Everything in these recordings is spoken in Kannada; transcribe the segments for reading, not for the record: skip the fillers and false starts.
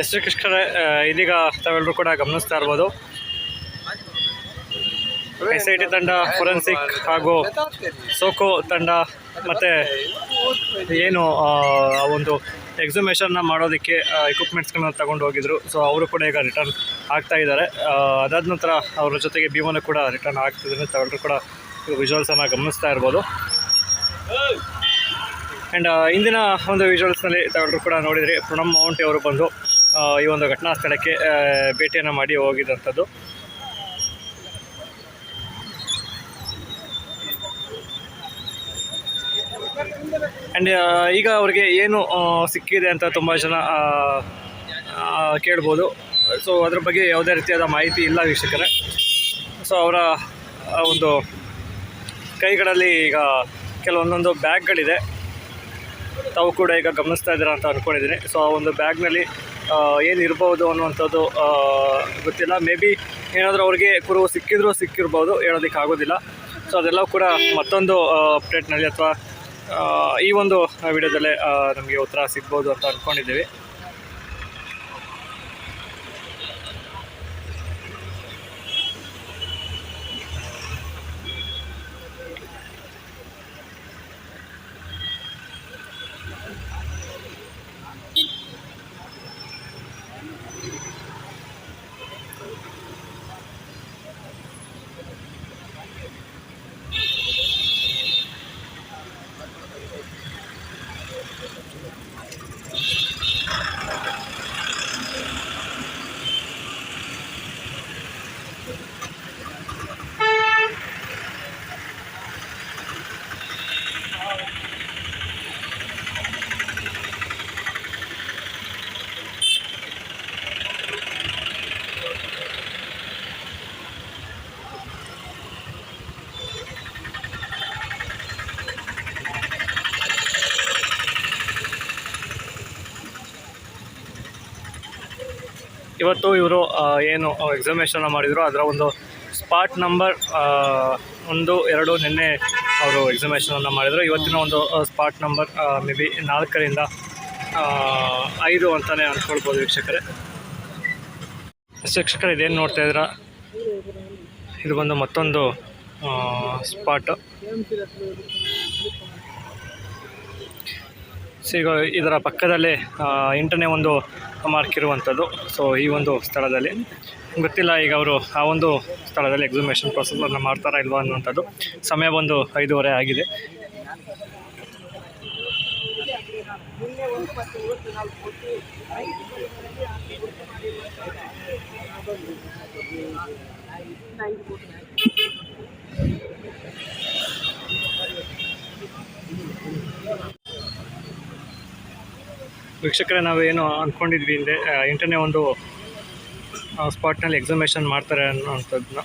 ಎಸ್ ಕೃಷ್ಣರೇ, ಇದೀಗ ತಾವೆಲ್ಲರೂ ಕೂಡ ಗಮನಿಸ್ತಾ ಇರ್ಬೋದು, SIT ತಂಡ, ಫೊರೆನ್ಸಿಕ್ ಹಾಗೂ ಸೋಕೋ ತಂಡ ಮತ್ತು ಏನು ಒಂದು ಎಕ್ಸಿಬಿಷನ್ನ ಮಾಡೋದಕ್ಕೆ ಎಕ್ವಿಪ್ಮೆಂಟ್ಸ್ಗಳನ್ನ ತಗೊಂಡು ಹೋಗಿದ್ರು. ಸೊ ಅವರು ಕೂಡ ಈಗ ರಿಟರ್ನ್ ಆಗ್ತಾ ಇದ್ದಾರೆ. ಅದಾದ ನಂತರ ಅವರ ಜೊತೆಗೆ ಭೀಮನು ಕೂಡ ರಿಟರ್ನ್ ಆಗ್ತಿದ್ದಾರೆ. ತಾವೆಲ್ಲರೂ ಕೂಡ ವಿಜುವಲ್ಸನ್ನು ಗಮನಿಸ್ತಾ ಇರ್ಬೋದು. ಆ್ಯಂಡ್ ಇಂದಿನ ಒಂದು ವಿಜುವಲ್ಸ್ನಲ್ಲಿ ತಾವೆಲ್ಲರೂ ಕೂಡ ನೋಡಿದ್ರಿ, ಪ್ರಣಮ್ ಮೌಂಟಿ ಅವರು ಬಂದು ಈ ಒಂದು ಘಟನಾ ಸ್ಥಳಕ್ಕೆ ಭೇಟಿಯನ್ನು ಮಾಡಿ ಹೋಗಿದ್ದಂಥದ್ದು. ಆ್ಯಂಡ್ ಈಗ ಅವ್ರಿಗೆ ಏನು ಸಿಕ್ಕಿದೆ ಅಂತ ತುಂಬ ಜನ ಕೇಳ್ಬೋದು. ಸೊ ಅದ್ರ ಬಗ್ಗೆ ಯಾವುದೇ ರೀತಿಯಾದ ಮಾಹಿತಿ ಇಲ್ಲ ವೀಕ್ಷಕರೇ. ಸೊ ಅವರ ಒಂದು ಕೈಗಳಲ್ಲಿ ಈಗ ಕೆಲವೊಂದೊಂದು ಬ್ಯಾಗ್ಗಳಿದೆ, ತಾವು ಕೂಡ ಈಗ ಗಮನಿಸ್ತಾ ಇದ್ದೀರಾ ಅಂತ ಅಂದ್ಕೊಂಡಿದ್ದೀನಿ. ಸೊ ಆ ಒಂದು ಬ್ಯಾಗ್ನಲ್ಲಿ ಏನಿರ್ಬೋದು ಅನ್ನುವಂಥದ್ದು ಗೊತ್ತಿಲ್ಲ. ಮೇ ಬಿ ಏನಾದರೂ ಅವ್ರಿಗೆ ಕುರುಹು ಸಿಕ್ಕಿರ್ಬೋದು, ಹೇಳೋದಕ್ಕಾಗೋದಿಲ್ಲ. ಸೊ ಅದೆಲ್ಲ ಕೂಡ ಮತ್ತೊಂದು ಅಪ್ಡೇಟ್ನಲ್ಲಿ ಅಥವಾ ಈ ಒಂದು ವಿಡಿಯೋದಲ್ಲೇ ನಮಗೆ ಉತ್ತರ ಸಿಗ್ಬೋದು ಅಂತ ಅಂದ್ಕೊಂಡಿದ್ದೀವಿ. ಇವತ್ತು ಇವರು ಏನು ಎಕ್ಸಾಮಿನೇಷನ್ನ ಮಾಡಿದರು ಅದರ ಒಂದು ಸ್ಪಾಟ್ ನಂಬರ್ 1, 2 ನಿನ್ನೆ ಅವರು ಎಕ್ಸಾಮಿನೇಷನನ್ನು ಮಾಡಿದರು. ಇವತ್ತಿನ ಒಂದು ಸ್ಪಾಟ್ ನಂಬರ್ ಮೇ ಬಿ 4ರಿಂದ 5 ಅಂತಲೇ ಅಂದ್ಕೊಳ್ಬೋದು ವೀಕ್ಷಕರೇ. ಶಿಕ್ಷಕರು ಇದೇನು ನೋಡ್ತಾ ಇದ್ದೀರಾ, ಇದು ಬಂದು ಮತ್ತೊಂದು ಸ್ಪಾಟು. ಸೊ ಈಗ ಇದರ ಪಕ್ಕದಲ್ಲೇ 8ನೇ ಒಂದು ಮಾರ್ಕ್ ಇರುವಂಥದ್ದು. ಸೊ ಈ ಒಂದು ಸ್ಥಳದಲ್ಲಿ ಗೊತ್ತಿಲ್ಲ ಈಗ ಅವರು ಆ ಒಂದು ಸ್ಥಳದಲ್ಲಿ ಎಕ್ಸಿಬಿಷನ್ ಪ್ರೊಸೆಸನ್ನು ಮಾಡ್ತಾರಾ ಇಲ್ವಾ ಅನ್ನುವಂಥದ್ದು. ಸಮಯ ಬಂದು 5:30 ಆಗಿದೆ. ವೀಕ್ಷಕರೇ, ನಾವೇನು ಅಂದ್ಕೊಂಡಿದ್ವಿ ಅಂದರೆ 8ನೇ ಒಂದು ಸ್ಪಾಟ್ನಲ್ಲಿ ಎಕ್ಸಿಬಿಷನ್ ಮಾಡ್ತಾರೆ ಅನ್ನೋಂಥದ್ದನ್ನ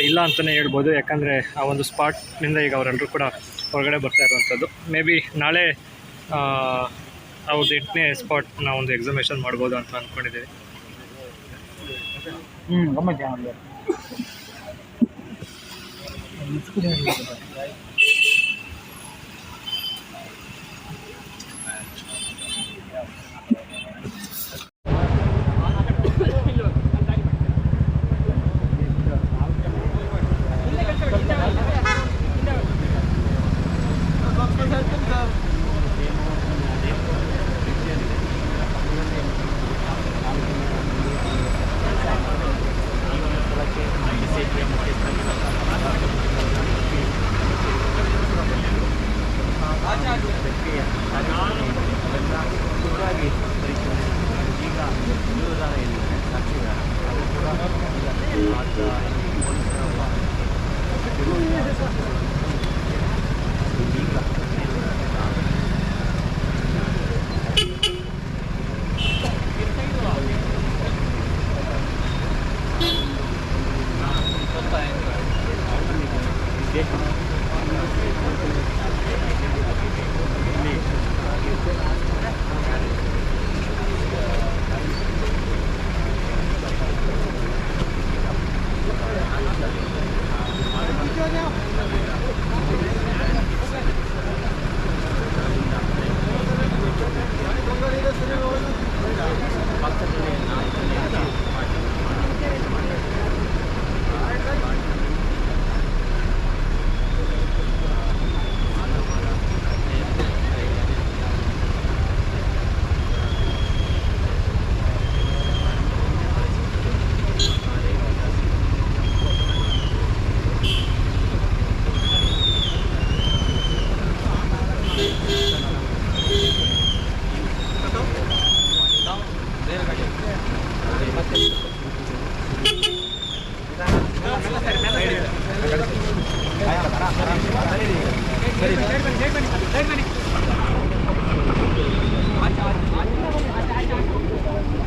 ಇಲ್ಲ ಅಂತಲೇ ಹೇಳ್ಬೋದು. ಯಾಕಂದರೆ ಆ ಒಂದು ಸ್ಪಾಟ್ನಿಂದ ಈಗ ಅವರೆಲ್ಲರೂ ಕೂಡ ಹೊರಗಡೆ ಬರ್ತಾ ಇರುವಂಥದ್ದು. ಮೇ ಬಿ ನಾಳೆ ಅವ್ರದ್ದು 8ನೇ ಸ್ಪಾಟ್ನ ಒಂದು ಎಕ್ಸಿಬಿಷನ್ ಮಾಡ್ಬೋದು ಅಂತ ಅಂದ್ಕೊಂಡಿದ್ದೀವಿ.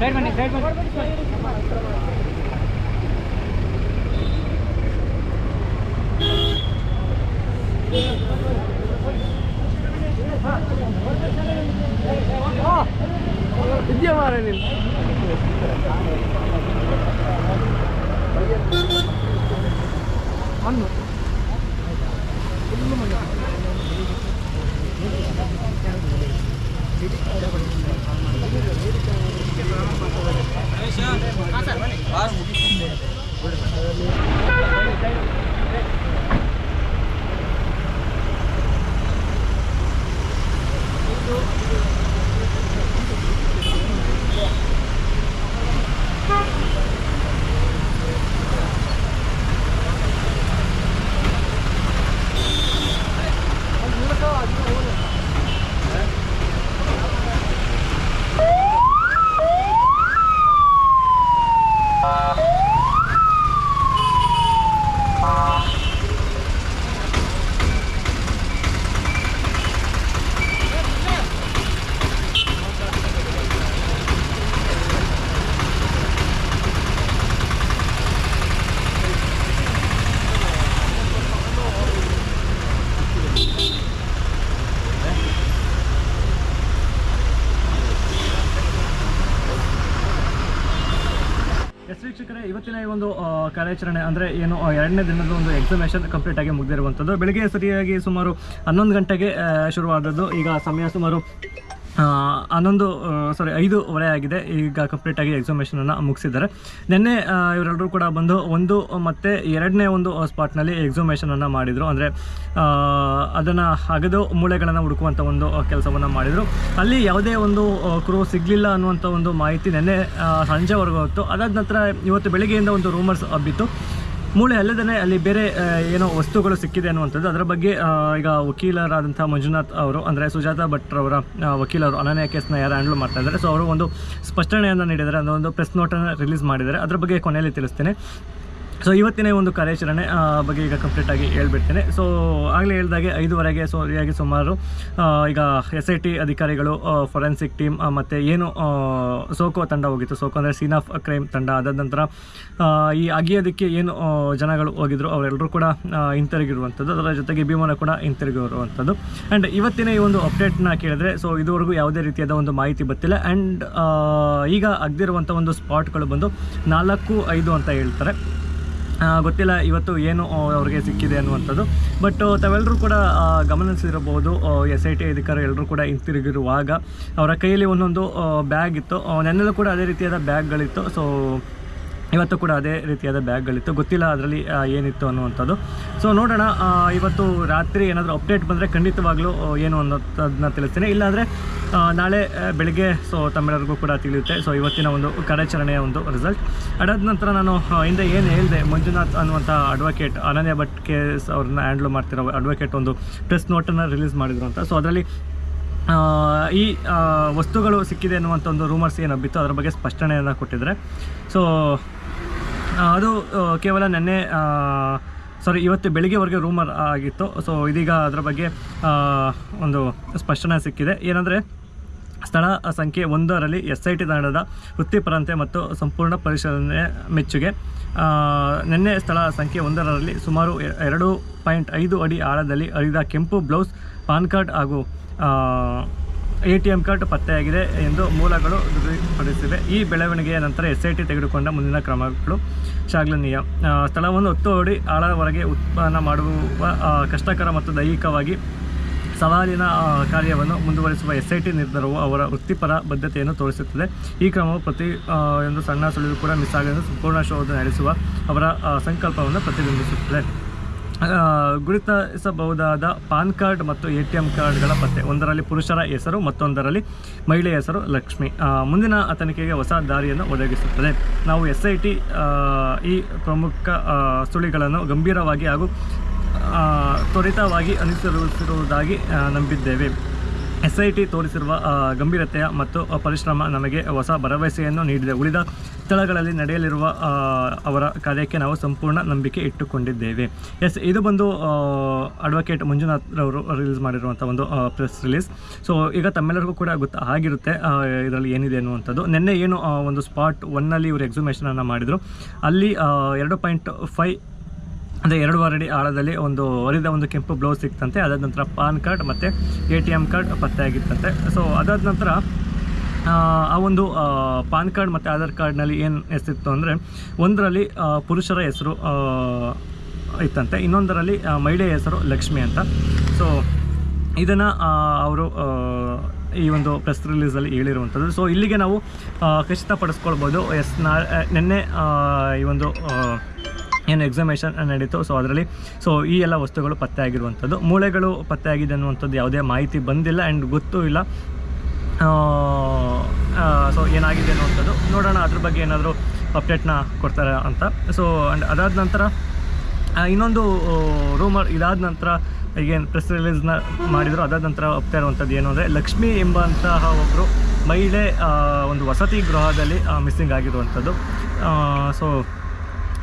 ಸೈಡ್ ಬನ್ನಿ ಇದೆಯಾ ಮಾರ ನೀನು ಹಣ್ಣು ವೀಕ್ಷಕರೇ, ಇವತ್ತಿನ ಈ ಒಂದು ಕಾರ್ಯಾಚರಣೆ ಅಂದರೆ ಏನು 2ನೇ ದಿನದ ಒಂದು ಎಕ್ಸಿಬಿಷನ್ ಕಂಪ್ಲೀಟ್ ಆಗಿ ಮುಗಿದಿರುವಂಥದ್ದು. ಬೆಳಿಗ್ಗೆ ಸರಿಯಾಗಿ ಸುಮಾರು 11 ಗಂಟೆಗೆ ಶುರುವಾದದ್ದು. ಈಗ ಸಮಯ ಸುಮಾರು 5:15 ಆಗಿದೆ. ಈಗ ಕಂಪ್ಲೀಟಾಗಿ ಎಕ್ಸಿಬಿಷನನ್ನು ಮುಗಿಸಿದ್ದಾರೆ. ನಿನ್ನೆ ಇವರೆಲ್ಲರೂ ಕೂಡ ಬಂದು 1 ಮತ್ತು 2ನೇ ಒಂದು ಸ್ಪಾಟ್ನಲ್ಲಿ ಎಕ್ಸಿಬಿಷನನ್ನು ಮಾಡಿದರು. ಅಂದರೆ ಅದನ್ನು ಅಗದು ಮೂಳೆಗಳನ್ನು ಹುಡುಕುವಂಥ ಒಂದು ಕೆಲಸವನ್ನು ಮಾಡಿದರು. ಅಲ್ಲಿ ಯಾವುದೇ ಒಂದು ಕ್ರೂ ಸಿಗಲಿಲ್ಲ ಅನ್ನುವಂಥ ಒಂದು ಮಾಹಿತಿ ನಿನ್ನೆ ಸಂಜೆವರೆಗೂ ಹೊತ್ತು. ಅದಾದ ನಂತರ ಇವತ್ತು ಬೆಳಗ್ಗೆಯಿಂದ ಒಂದು ರೂಮರ್ಸ್ ಹಬ್ಬಿತ್ತು. ಮೂಳೆ ಅಲ್ಲದೇ ಅಲ್ಲಿ ಬೇರೆ ಏನೋ ವಸ್ತುಗಳು ಸಿಕ್ಕಿದೆ ಅನ್ನುವಂಥದ್ದು. ಅದರ ಬಗ್ಗೆ ಈಗ ವಕೀಲರಾದಂಥ ಮಂಜುನಾಥ್ ಅವರು, ಅಂದರೆ ಸುಜಾತಾ ಭಟ್ರವರ ವಕೀಲರು, ಅನನ್ಯ ಕೇಸ್ನ ಯಾರು ಹ್ಯಾಂಡಲ್ ಮಾಡ್ತಾ ಇದ್ದಾರೆ, ಸೊ ಅವರು ಒಂದು ಸ್ಪಷ್ಟನೆಯನ್ನು ನೀಡಿದ್ದಾರೆ. ಅದೊಂದು ಪ್ರೆಸ್ ನೋಟನ್ನು ರಿಲೀಸ್ ಮಾಡಿದ್ದಾರೆ. ಅದರ ಬಗ್ಗೆ ಕೊನೆಯಲ್ಲಿ ತಿಳಿಸ್ತೇನೆ. ಸೊ ಇವತ್ತಿನ ಒಂದು ಕಾರ್ಯಾಚರಣೆ ಬಗ್ಗೆ ಈಗ ಕಂಪ್ಲೀಟಾಗಿ ಹೇಳ್ಬಿಡ್ತೇನೆ. ಸೊ ಆಗಲೇ ಹೇಳಿದಾಗೆ 5:15 ಸರಿಯಾಗಿ ಸುಮಾರು ಈಗ SIT ಅಧಿಕಾರಿಗಳು, ಫೊರೆನ್ಸಿಕ್ ಟೀಮ್ ಮತ್ತು ಏನು ಸೋಕೋ ತಂಡ ಹೋಗಿತ್ತು. ಸೋಕೋ ಅಂದರೆ ಸೀನ್ ಆಫ್ ಕ್ರೈಮ್ ತಂಡ. ಅದಾದ ನಂತರ ಈ ಅಗಿಯೋದಕ್ಕೆ ಏನು ಜನಗಳು ಹೋಗಿದ್ರು ಅವರೆಲ್ಲರೂ ಕೂಡ ಹಿಂತಿರುಗಿರುವಂಥದ್ದು. ಅದರ ಜೊತೆಗೆ ಭೀಮನ ಕೂಡ ಹಿಂತಿರುಗಿರುವಂಥದ್ದು. ಆ್ಯಂಡ್ ಇವತ್ತಿನ ಈ ಒಂದು ಅಪ್ಡೇಟ್ನ ಕೇಳಿದ್ರೆ, ಸೊ ಇದುವರೆಗೂ ಯಾವುದೇ ರೀತಿಯಾದ ಒಂದು ಮಾಹಿತಿ ಗೊತ್ತಿಲ್ಲ. ಆ್ಯಂಡ್ ಈಗ ಅಗ್ದಿರುವಂಥ ಒಂದು ಸ್ಪಾಟ್ಗಳು ಬಂದು 4-5 ಅಂತ ಹೇಳ್ತಾರೆ. ಗೊತ್ತಿಲ್ಲ ಇವತ್ತು ಏನು ಅವ್ರಿಗೆ ಸಿಕ್ಕಿದೆ ಅನ್ನುವಂಥದ್ದು. ಬಟ್ ತಾವೆಲ್ಲರೂ ಕೂಡ ಗಮನಿಸಿರಬಹುದು, SIT ಅಧಿಕಾರಿ ಎಲ್ಲರೂ ಕೂಡ ಹಿಂತಿರುಗಿರುವಾಗ ಅವರ ಕೈಯಲ್ಲಿ ಒಂದೊಂದು ಬ್ಯಾಗ್ ಇತ್ತು. ನೆನ್ನೆಲ್ಲೂ ಕೂಡ ಅದೇ ರೀತಿಯಾದ ಬ್ಯಾಗ್ಗಳಿತ್ತು. ಸೊ ಇವತ್ತು ಕೂಡ ಅದೇ ರೀತಿಯಾದ ಬ್ಯಾಗ್ಗಳಿತ್ತು. ಗೊತ್ತಿಲ್ಲ ಅದರಲ್ಲಿ ಏನಿತ್ತು ಅನ್ನುವಂಥದ್ದು. ಸೊ ನೋಡೋಣ, ಇವತ್ತು ರಾತ್ರಿ ಏನಾದರೂ ಅಪ್ಡೇಟ್ ಬಂದರೆ ಖಂಡಿತವಾಗ್ಲೂ ಏನು ಅನ್ನೋದನ್ನ ತಿಳಿಸ್ತೀನಿ. ಇಲ್ಲಾಂದರೆ ನಾಳೆ ಬೆಳಗ್ಗೆ ಸೊ ತಮ್ಮೆಲ್ಲರಿಗೂ ಕೂಡ ತಿಳಿಯುತ್ತೆ. ಸೊ ಇವತ್ತಿನ ಒಂದು ಕಾರ್ಯಾಚರಣೆಯ ಒಂದು ರಿಸಲ್ಟ್. ಅದಾದ ನಂತರ ನಾನು ಹಿಂದೆ ಏನು ಹೇಳಿದೆ, ಮಂಜುನಾಥ್ ಅನ್ನುವಂಥ ಅಡ್ವೊಕೇಟ್, ಅನನ್ಯ ಭಟ್ ಕೇಸ್ ಅವ್ರನ್ನ ಹ್ಯಾಂಡ್ಲ್ ಮಾಡ್ತಿರೋ ಅಡ್ವೊಕೇಟ್ ಒಂದು ಪ್ರೆಸ್ ನೋಟನ್ನು ರಿಲೀಸ್ ಮಾಡಿದ್ರು ಅಂತ. ಸೊ ಅದರಲ್ಲಿ ಈ ವಸ್ತುಗಳು ಸಿಕ್ಕಿದೆ ಅನ್ನುವಂಥ ಒಂದು ರೂಮರ್ಸ್ ಏನು ಹಬ್ಬಿತ್ತು, ಅದರ ಬಗ್ಗೆ ಸ್ಪಷ್ಟನೆಯನ್ನು ಕೊಟ್ಟಿದ್ದಾರೆ. ಸೊ ಅದು ಕೇವಲ ನೆನ್ನೆ ಇವತ್ತು ಬೆಳಿಗ್ಗೆವರೆಗೆ ರೂಮರ್ ಆಗಿತ್ತು. ಸೊ ಇದೀಗ ಅದರ ಬಗ್ಗೆ ಒಂದು ಸ್ಪಷ್ಟನೆ ಸಿಕ್ಕಿದೆ. ಏನಂದರೆ, ಸ್ಥಳ ಸಂಖ್ಯೆ 1ರಲ್ಲಿ SIT ತಂಡದ ವೃತ್ತಿಪರಂತೆ ಮತ್ತು ಸಂಪೂರ್ಣ ಪರಿಶೀಲನೆ ಮೆಚ್ಚುಗೆ. ನಿನ್ನೆ ಸ್ಥಳ ಸಂಖ್ಯೆ 1ರಲ್ಲಿ ಸುಮಾರು 2.5 ಅಡಿ ಆಳದಲ್ಲಿ ಹರಿದ ಕೆಂಪು ಬ್ಲೌಸ್, ಪಾನ್ ಕಾರ್ಡ್ ಹಾಗೂ ATM ಕಾರ್ಡ್ ಪತ್ತೆಯಾಗಿದೆ ಎಂದು ಮೂಲಗಳು ದೃಢಪಡಿಸಿವೆ. ಈ ಬೆಳವಣಿಗೆಯ ನಂತರ SIT ತೆಗೆದುಕೊಂಡ ಮುಂದಿನ ಕ್ರಮಗಳು ಶ್ಲಾಘನೀಯ. ಸ್ಥಳವನ್ನು 10 ಅಡಿ ಆಳವರೆಗೆ ಉತ್ಪನ್ನ ಮಾಡುವ ಕಷ್ಟಕರ ಮತ್ತು ದೈಹಿಕವಾಗಿ ಸವಾಲಿನ ಕಾರ್ಯವನ್ನು ಮುಂದುವರಿಸುವ SIT ನಿರ್ಧಾರವು ಅವರ ವೃತ್ತಿಪರ ಬದ್ಧತೆಯನ್ನು ತೋರಿಸುತ್ತದೆ. ಈ ಕ್ರಮವು ಒಂದು ಸಣ್ಣ ಸುಳಿವು ಕೂಡ ಮಿಸ್ ಆಗದಂತೆ ಸಂಪೂರ್ಣ ಶೋಧ ನಡೆಸುವ ಅವರ ಸಂಕಲ್ಪವನ್ನು ಪ್ರತಿಬಿಂಬಿಸುತ್ತದೆ. ಗುರುತಿಸಬಹುದಾದ ಪಾನ್ ಕಾರ್ಡ್ ಮತ್ತು ATM ಕಾರ್ಡ್ಗಳ ಪತ್ತೆ. ಒಂದರಲ್ಲಿ ಪುರುಷರ ಹೆಸರು, ಮತ್ತೊಂದರಲ್ಲಿ ಮಹಿಳೆಯ ಹೆಸರು ಲಕ್ಷ್ಮಿ. ಮುಂದಿನ ತನಿಖೆಗೆ ಹೊಸ ದಾರಿಯನ್ನು ಒದಗಿಸುತ್ತದೆ. ನಾವು SIT ಈ ಪ್ರಮುಖ ಸುಳಿಗಳನ್ನು ಗಂಭೀರವಾಗಿ ಹಾಗೂ ತ್ವರಿತವಾಗಿ ಅನುಸರಿಸಿರುವುದಾಗಿ ನಂಬಿದ್ದೇವೆ. SIT ತೋರಿಸಿರುವ ಗಂಭೀರತೆಯ ಮತ್ತು ಪರಿಶ್ರಮ ನಮಗೆ ಹೊಸ ಭರವಸೆಯನ್ನು ನೀಡಿದೆ. ಉಳಿದ ಸ್ಥಳಗಳಲ್ಲಿ ನಡೆಯಲಿರುವ ಅವರ ಕಾರ್ಯಕ್ಕೆ ನಾವು ಸಂಪೂರ್ಣ ನಂಬಿಕೆ ಇಟ್ಟುಕೊಂಡಿದ್ದೇವೆ. ಇದು ಬಂದು ಅಡ್ವೊಕೇಟ್ ಮಂಜುನಾಥ್ ರವರು ರಿಲೀಸ್ ಮಾಡಿರುವಂಥ ಒಂದು ಪ್ರೆಸ್ ರಿಲೀಸ್. ಸೊ ಈಗ ತಮ್ಮೆಲ್ಲರಿಗೂ ಕೂಡ ಆಗಿರುತ್ತೆ ಇದರಲ್ಲಿ ಏನಿದೆ ಅನ್ನುವಂಥದ್ದು. ನಿನ್ನೆ ಏನು ಒಂದು ಸ್ಪಾಟ್ 1ನಲ್ಲಿ ಇವರು ಎಕ್ಸಿಬಿಷನನ್ನು ಮಾಡಿದರು. ಅಲ್ಲಿ 2.5 ಅಂದರೆ 2.5 ಅಡಿ ಆಳದಲ್ಲಿ ಒಂದು ಹರಿದ ಒಂದು ಕೆಂಪು ಬ್ಲೌಸ್ ಸಿಕ್ತಂತೆ. ಅದಾದ ನಂತರ ಪಾನ್ ಕಾರ್ಡ್ ಮತ್ತು ATM ಕಾರ್ಡ್ ಪತ್ತೆಯಾಗಿತ್ತಂತೆ. ಸೊ ಅದಾದ ನಂತರ ಆ ಒಂದು ಪಾನ್ ಕಾರ್ಡ್ ಮತ್ತು ಆಧಾರ್ ಕಾರ್ಡ್ನಲ್ಲಿ ಏನು ಹೆಸರಿತ್ತು ಅಂದರೆ, ಒಂದರಲ್ಲಿ ಪುರುಷರ ಹೆಸರು ಇತ್ತಂತೆ, ಇನ್ನೊಂದರಲ್ಲಿ ಮಹಿಳೆಯ ಹೆಸರು ಲಕ್ಷ್ಮಿ ಅಂತ. ಸೊ ಇದನ್ನು ಅವರು ಈ ಒಂದು ಪ್ರೆಸ್ ರಿಲೀಸಲ್ಲಿ ಹೇಳಿರುವಂಥದ್ದು. ಸೊ ಇಲ್ಲಿಗೆ ನಾವು ಖಚಿತಪಡಿಸ್ಕೊಳ್ಬೋದು. ನಿನ್ನೆ ಈ ಒಂದು ಏನು ಎಕ್ಸಾಮಿನೇಷನ್ ನಡೀತು. ಸೊ ಅದರಲ್ಲಿ ಈ ಎಲ್ಲ ವಸ್ತುಗಳು ಪತ್ತೆ ಆಗಿರುವಂಥದ್ದು. ಮೂಳೆಗಳು ಪತ್ತೆ ಆಗಿದೆ ಅನ್ನುವಂಥದ್ದು ಯಾವುದೇ ಮಾಹಿತಿ ಬಂದಿಲ್ಲ ಆ್ಯಂಡ್ ಗೊತ್ತೂ ಇಲ್ಲ. ಸೊ ಏನಾಗಿದೆ ಅನ್ನುವಂಥದ್ದು ನೋಡೋಣ, ಅದ್ರ ಬಗ್ಗೆ ಏನಾದರೂ ಅಪ್ಡೇಟ್ನ ಕೊಡ್ತಾರೆ ಅಂತ. ಸೊ ಆ್ಯಂಡ್ ಅದಾದ ನಂತರ ಇನ್ನೊಂದು ರೂಮರ್ ಇದಾದ ನಂತರ ಈಗೇನು ಪ್ರೆಸ್ ರಿಲೀಸ್ನ ಮಾಡಿದ್ರು, ಅದಾದ ನಂತರ ಹೋಗ್ತಾ ಇರುವಂಥದ್ದು ಏನು ಅಂದರೆ, ಲಕ್ಷ್ಮಿ ಎಂಬಂತಹ ಒಬ್ಬರು ಮಹಿಳೆ ಒಂದು ವಸತಿ ಗೃಹದಲ್ಲಿ ಮಿಸ್ಸಿಂಗ್ ಆಗಿರುವಂಥದ್ದು. ಸೊ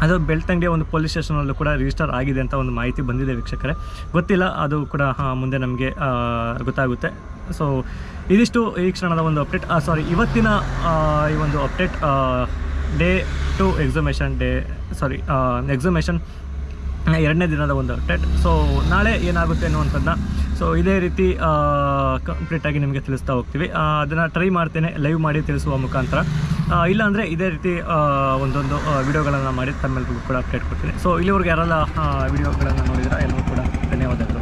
ಅದು ಬೆಳ್ತಂಗಡಿಯ ಒಂದು ಪೊಲೀಸ್ ಸ್ಟೇಷನಲ್ಲೂ ಕೂಡ ರಿಜಿಸ್ಟರ್ ಆಗಿದೆ ಅಂತ ಒಂದು ಮಾಹಿತಿ ಬಂದಿದೆ ವೀಕ್ಷಕರೇ. ಗೊತ್ತಿಲ್ಲ, ಅದು ಕೂಡ ಮುಂದೆ ನಮಗೆ ಗೊತ್ತಾಗುತ್ತೆ. ಸೊ ಇದಿಷ್ಟು ಈ ಕ್ಷಣದ ಒಂದು ಅಪ್ಡೇಟ್. ಇವತ್ತಿನ ಈ ಒಂದು ಅಪ್ಡೇಟ್ ಡೇ 2 ಎಕ್ಸಿಬಿಷನ್ ಎಕ್ಸಿಬಿಷನ್ 2ನೇ ದಿನದ ಒಂದು ಅಪ್ಡೇಟ್. ಸೊ ನಾಳೆ ಏನಾಗುತ್ತೆ ಅನ್ನುವಂಥದ್ದನ್ನ ಇದೇ ರೀತಿ ಕಂಪ್ಲೀಟಾಗಿ ನಿಮಗೆ ತಿಳಿಸ್ತಾ ಹೋಗ್ತೀವಿ. ಅದನ್ನು ಟ್ರೈ ಮಾಡ್ತೇನೆ ಲೈವ್ ಮಾಡಿ ತಿಳಿಸುವ ಮುಖಾಂತರ. ಇಲ್ಲಾಂದರೆ ಇದೇ ರೀತಿ ಒಂದೊಂದು ವಿಡಿಯೋಗಳನ್ನು ಮಾಡಿ ತಮ್ಮೆಲ್ಲರಿಗೂ ಕೂಡ ಅಪ್ಡೇಟ್ ಕೊಡ್ತೀನಿ. ಸೊ ಇಲ್ಲಿವರೆಗೆ ಯಾರೆಲ್ಲ ವಿಡಿಯೋಗಳನ್ನು ನೋಡಿದ್ರೆ ಎಲ್ಲರೂ ಕೂಡ ಧನ್ಯವಾದಗಳು.